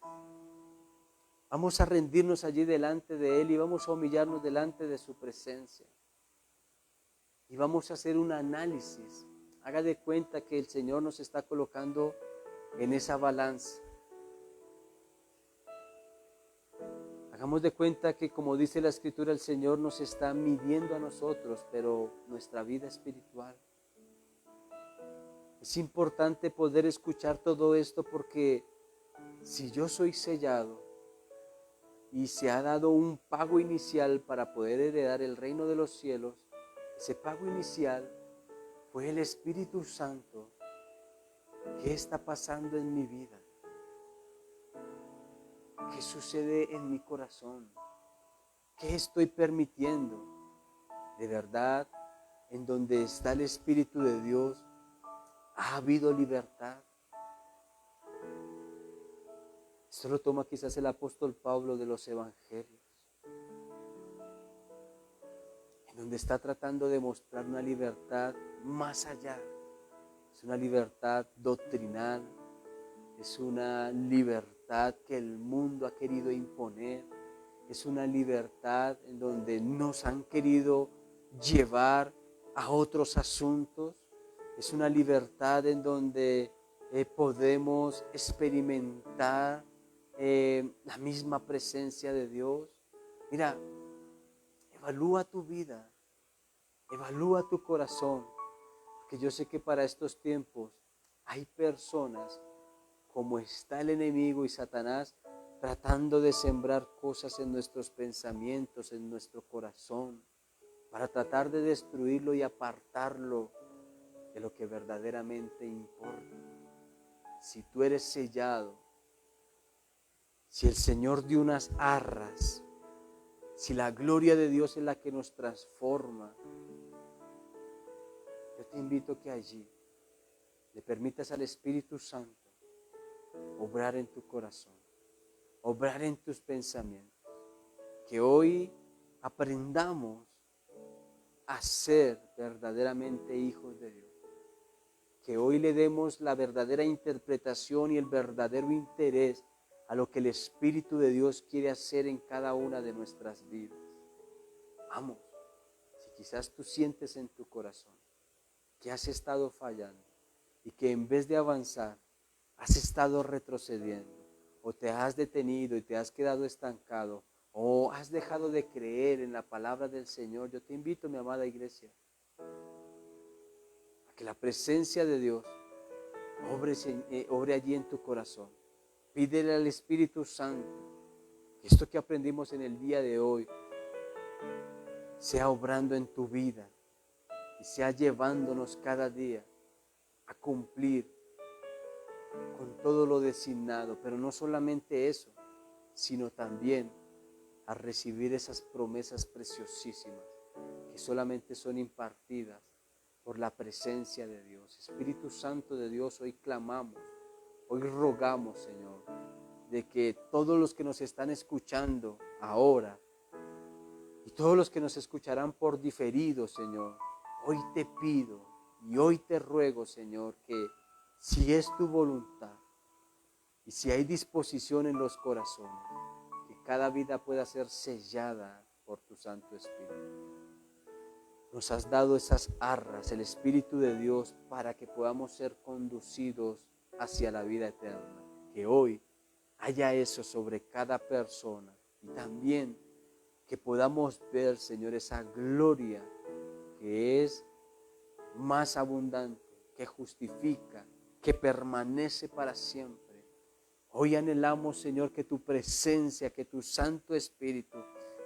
Vamos a rendirnos allí delante de Él y vamos a humillarnos delante de su presencia. Y vamos a hacer un análisis. Haga de cuenta que el Señor nos está colocando en esa balanza. Hagamos de cuenta que, como dice la Escritura, el Señor nos está midiendo a nosotros, pero nuestra vida espiritual. Es importante poder escuchar todo esto porque si yo soy sellado y se ha dado un pago inicial para poder heredar el reino de los cielos, ese pago inicial fue el Espíritu Santo. ¿Qué está pasando en mi vida? ¿Qué sucede en mi corazón? ¿Qué estoy permitiendo? De verdad, en donde está el Espíritu de Dios, ¿ha habido libertad? Esto lo toma quizás el apóstol Pablo de los Evangelios, en donde está tratando de mostrar una libertad más allá. Es una libertad doctrinal, es una libertad que el mundo ha querido imponer, es una libertad en donde nos han querido llevar a otros asuntos, es una libertad en donde podemos experimentar la misma presencia de Dios. Mira, evalúa tu vida, evalúa tu corazón, porque yo sé que para estos tiempos hay personas, como está el enemigo y Satanás, tratando de sembrar cosas en nuestros pensamientos, en nuestro corazón, para tratar de destruirlo y apartarlo de lo que verdaderamente importa. Si tú eres sellado, si el Señor dio unas arras, si la gloria de Dios es la que nos transforma, yo te invito que allí le permitas al Espíritu Santo obrar en tu corazón, obrar en tus pensamientos, que hoy aprendamos a ser verdaderamente hijos de Dios. Que hoy le demos la verdadera interpretación y el verdadero interés a lo que el Espíritu de Dios quiere hacer en cada una de nuestras vidas. Vamos, si quizás tú sientes en tu corazón que has estado fallando y que en vez de avanzar has estado retrocediendo, o te has detenido y te has quedado estancado, o has dejado de creer en la palabra del Señor, yo te invito, mi amada iglesia, a que la presencia de Dios obre allí en tu corazón. Pídele al Espíritu Santo que esto que aprendimos en el día de hoy sea obrando en tu vida y sea llevándonos cada día a cumplir con todo lo designado, pero no solamente eso, sino también a recibir esas promesas preciosísimas que solamente son impartidas por la presencia de Dios. Espíritu Santo de Dios, hoy clamamos, hoy rogamos, Señor, de que todos los que nos están escuchando ahora y todos los que nos escucharán por diferido, Señor, hoy te pido y hoy te ruego, Señor, que si es tu voluntad y si hay disposición en los corazones, que cada vida pueda ser sellada por tu Santo Espíritu. Nos has dado esas arras, el Espíritu de Dios, para que podamos ser conducidos hacia la vida eterna. Que hoy haya eso sobre cada persona y también que podamos ver, Señor, esa gloria que es más abundante, que justifica, que permanece para siempre. Hoy anhelamos, Señor, que tu presencia, que tu Santo Espíritu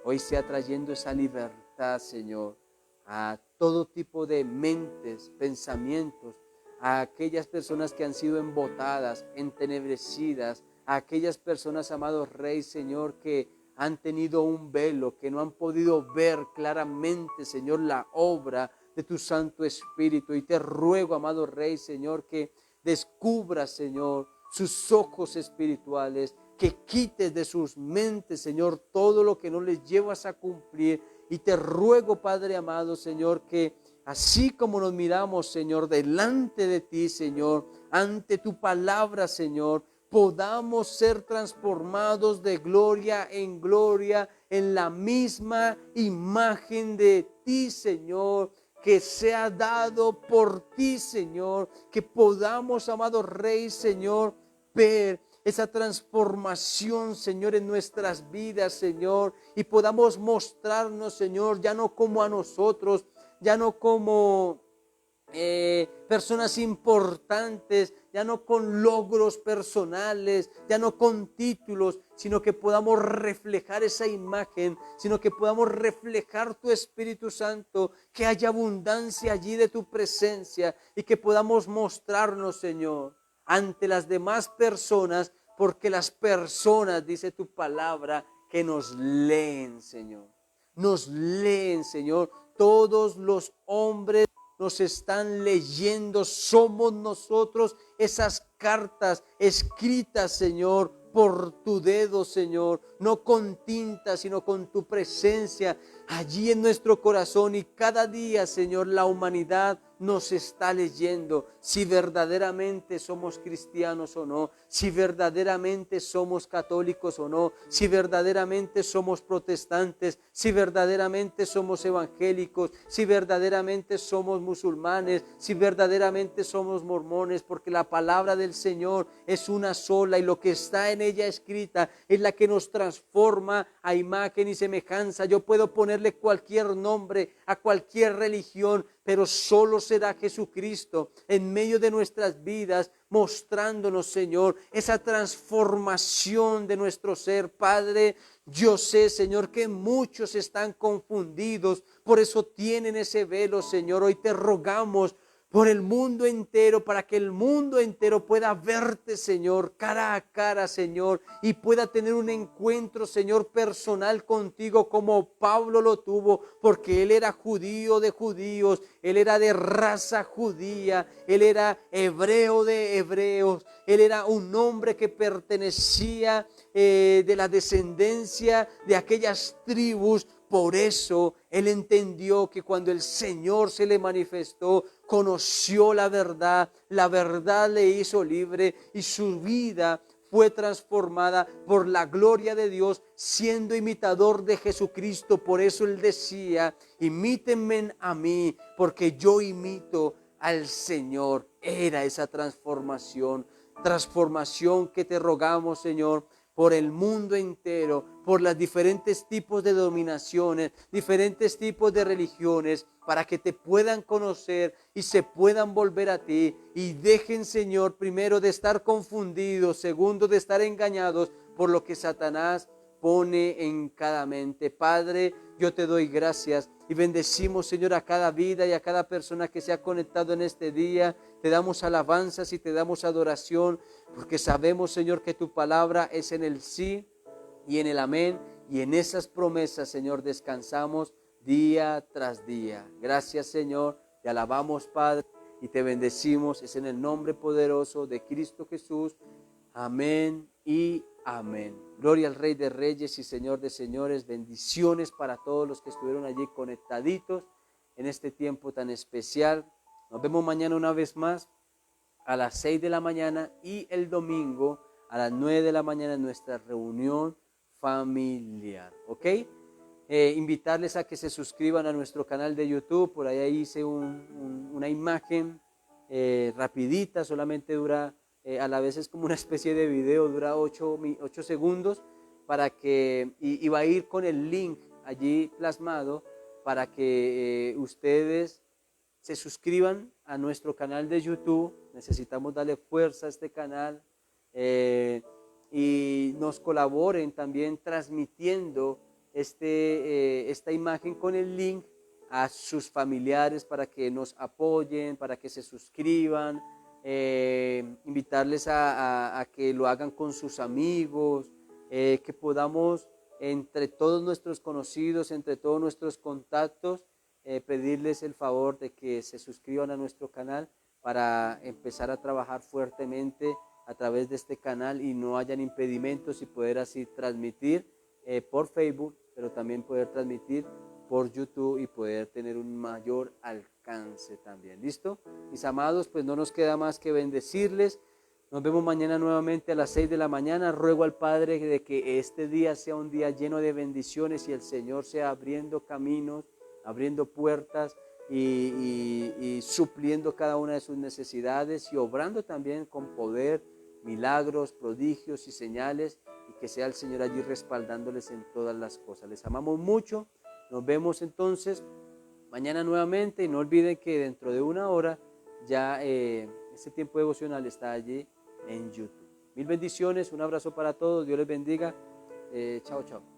hoy sea trayendo esa libertad, Señor, a todo tipo de mentes, pensamientos, a aquellas personas que han sido embotadas, entenebrecidas, a aquellas personas, amado Rey, Señor, que han tenido un velo, que no han podido ver claramente, Señor, la obra de tu Santo Espíritu. Y te ruego, amado Rey, Señor, que descubras, Señor, sus ojos espirituales, que quites de sus mentes, Señor, todo lo que no les llevas a cumplir. Y te ruego, Padre amado, Señor, que así como nos miramos, Señor, delante de ti, Señor, ante tu palabra, Señor, podamos ser transformados de gloria en la misma imagen de ti, Señor, que sea dado por ti, Señor, que podamos, amado Rey, Señor, ver esa transformación, Señor, en nuestras vidas, Señor, y podamos mostrarnos, Señor, ya no como a nosotros, ya no como personas importantes, ya no con logros personales, ya no con títulos, sino que podamos reflejar esa imagen, sino que podamos reflejar tu Espíritu Santo, que haya abundancia allí de tu presencia y que podamos mostrarnos, Señor, ante las demás personas, porque las personas, dice tu palabra, que nos leen, Señor. Nos leen, Señor. Todos los hombres nos están leyendo. Somos nosotros esas cartas escritas, Señor, por tu dedo, Señor, no con tinta, sino con tu presencia allí en nuestro corazón. Y cada día, Señor, la humanidad nos está leyendo si verdaderamente somos cristianos o no, si verdaderamente somos católicos o no, si verdaderamente somos protestantes, si verdaderamente somos evangélicos, si verdaderamente somos musulmanes, si verdaderamente somos mormones, porque la palabra del Señor es una sola y lo que está en ella escrita es la que nos transforma a imagen y semejanza. Yo puedo ponerle cualquier nombre a cualquier religión, pero solo será Jesucristo en medio de nuestras vidas, mostrándonos, Señor, esa transformación de nuestro ser. Padre, yo sé, Señor, que muchos están confundidos, por eso tienen ese velo, Señor. Hoy te rogamos por el mundo entero, para que el mundo entero pueda verte, Señor, cara a cara, Señor, y pueda tener un encuentro, Señor, personal contigo como Pablo lo tuvo, porque él era judío de judíos, él era de raza judía, él era hebreo de hebreos, él era un hombre que pertenecía de la descendencia de aquellas tribus. por eso él entendió que cuando el Señor se le manifestó, conoció la verdad le hizo libre y su vida fue transformada por la gloria de Dios, siendo imitador de Jesucristo. Por eso él decía, imítenme a mí, porque yo imito al Señor. Era esa transformación que te rogamos, Señor, por el mundo entero, por los diferentes tipos de denominaciones, diferentes tipos de religiones, para que te puedan conocer y se puedan volver a ti y dejen, Señor, primero de estar confundidos, segundo de estar engañados por lo que Satanás pone en cada mente. Padre, yo te doy gracias y bendecimos, Señor, a cada vida y a cada persona que se ha conectado en este día. Te damos alabanzas y te damos adoración, porque sabemos, Señor, que tu palabra es en el sí y en el amén, y en esas promesas, Señor, descansamos día tras día. Gracias, Señor, te alabamos, Padre, y te bendecimos. Es en el nombre poderoso de Cristo Jesús. Amén y amén. Gloria al Rey de Reyes y Señor de Señores. Bendiciones para todos los que estuvieron allí conectaditos en este tiempo tan especial. Nos vemos mañana una vez más a las 6 de la mañana y el domingo a las 9 de la mañana en nuestra reunión familiar. ¿Ok? Invitarles a que se suscriban a nuestro canal de YouTube. Por ahí hice una imagen rapidita, solamente dura, a la vez es como una especie de video, dura 8 segundos, para que, y va a ir con el link allí plasmado para que ustedes se suscriban a nuestro canal de YouTube. Necesitamos darle fuerza a este canal y nos colaboren también transmitiendo esta imagen con el link a sus familiares para que nos apoyen, para que se suscriban, invitarles a que lo hagan con sus amigos, que podamos entre todos nuestros conocidos, entre todos nuestros contactos, pedirles el favor de que se suscriban a nuestro canal para empezar a trabajar fuertemente a través de este canal y no hayan impedimentos y poder así transmitir por Facebook, pero también poder transmitir por YouTube y poder tener un mayor alcance también. ¿Listo? Mis amados, pues no nos queda más que bendecirles. Nos vemos mañana nuevamente a las 6 de la mañana. Ruego al Padre de que este día sea un día lleno de bendiciones y el Señor sea abriendo caminos, abriendo puertas y supliendo cada una de sus necesidades y obrando también con poder, milagros, prodigios y señales, y que sea el Señor allí respaldándoles en todas las cosas. Les amamos mucho. Nos vemos entonces mañana nuevamente y no olviden que dentro de una hora ya este tiempo devocional está allí en YouTube. Mil bendiciones, un abrazo para todos, Dios les bendiga. Chao, chao.